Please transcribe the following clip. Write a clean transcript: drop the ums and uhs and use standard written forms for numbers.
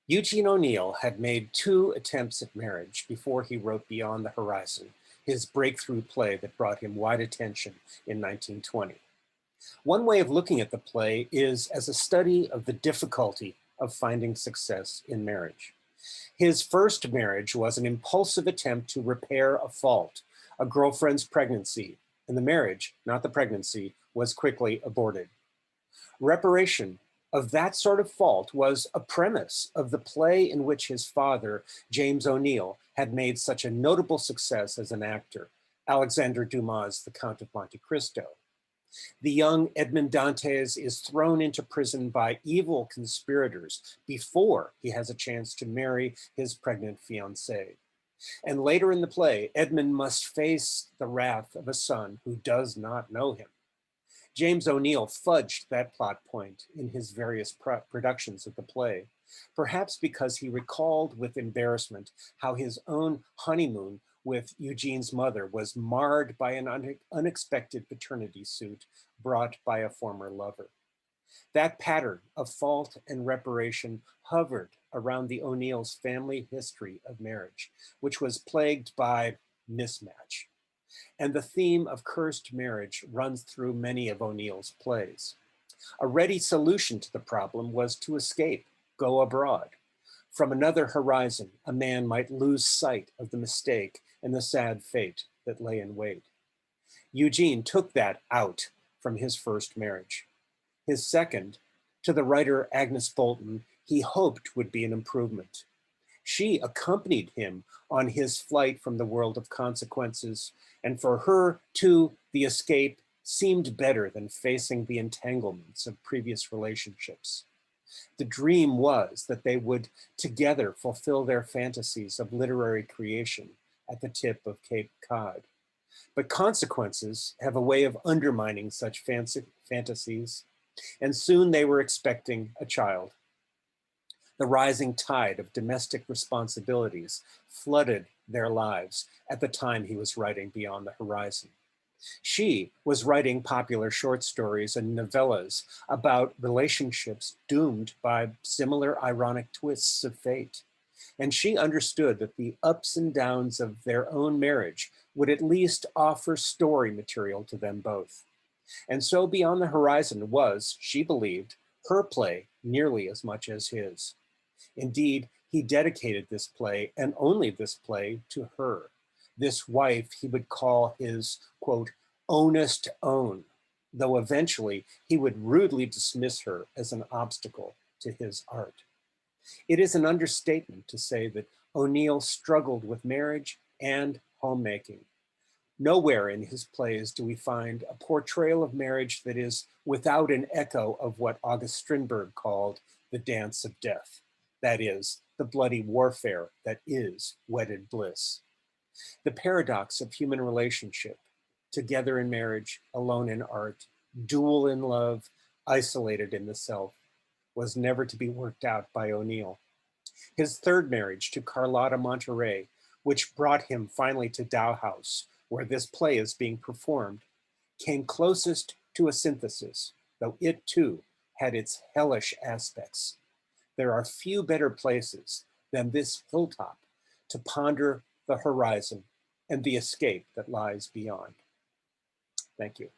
Eugene O'Neill had made two attempts at marriage before he wrote Beyond the Horizon, his breakthrough play that brought him wide attention in 1920. One way of looking at the play is as a study of the difficulty of finding success in marriage. His first marriage was an impulsive attempt to repair a fault, a girlfriend's pregnancy, and the marriage, not the pregnancy, was quickly aborted. Reparation of that sort of fault was a premise of the play in which his father, James O'Neill, had made such a notable success as an actor, Alexander Dumas' The Count of Monte Cristo. The young Edmond Dantes is thrown into prison by evil conspirators before he has a chance to marry his pregnant fiancée. And later in the play, Edmund must face the wrath of a son who does not know him. James O'Neill fudged that plot point in his various productions of the play, perhaps because he recalled with embarrassment how his own honeymoon with Eugene's mother was marred by an unexpected paternity suit brought by a former lover. That pattern of fault and reparation hovered around the O'Neill's family history of marriage, which was plagued by mismatch. And the theme of cursed marriage runs through many of O'Neill's plays. A ready solution to the problem was to escape, go abroad. From another horizon, a man might lose sight of the mistake and the sad fate that lay in wait. Eugene took that out from his first marriage. His second, to the writer Agnes Bolton, he hoped would be an improvement. She accompanied him on his flight from the world of consequences, and for her, too, the escape seemed better than facing the entanglements of previous relationships. The dream was that they would together fulfill their fantasies of literary creation at the tip of Cape Cod. But consequences have a way of undermining such fantasies, and soon they were expecting a child. The rising tide of domestic responsibilities flooded their lives at the time he was writing Beyond the Horizon. She was writing popular short stories and novellas about relationships doomed by similar ironic twists of fate. And she understood that the ups and downs of their own marriage would at least offer story material to them both. And so Beyond the Horizon was, she believed, her play nearly as much as his. Indeed, he dedicated this play, and only this play, to her, this wife he would call his, quote, ownest own, though eventually he would rudely dismiss her as an obstacle to his art. It is an understatement to say that O'Neill struggled with marriage and homemaking. Nowhere in his plays do we find a portrayal of marriage that is without an echo of what August Strindberg called the dance of death. That is, the bloody warfare that is wedded bliss. The paradox of human relationship, together in marriage, alone in art, dual in love, isolated in the self, was never to be worked out by O'Neill. His third marriage to Carlotta Monterey, which brought him finally to Tao House, where this play is being performed, came closest to a synthesis, though it too had its hellish aspects. There are few better places than this hilltop to ponder the horizon and the escape that lies beyond. Thank you.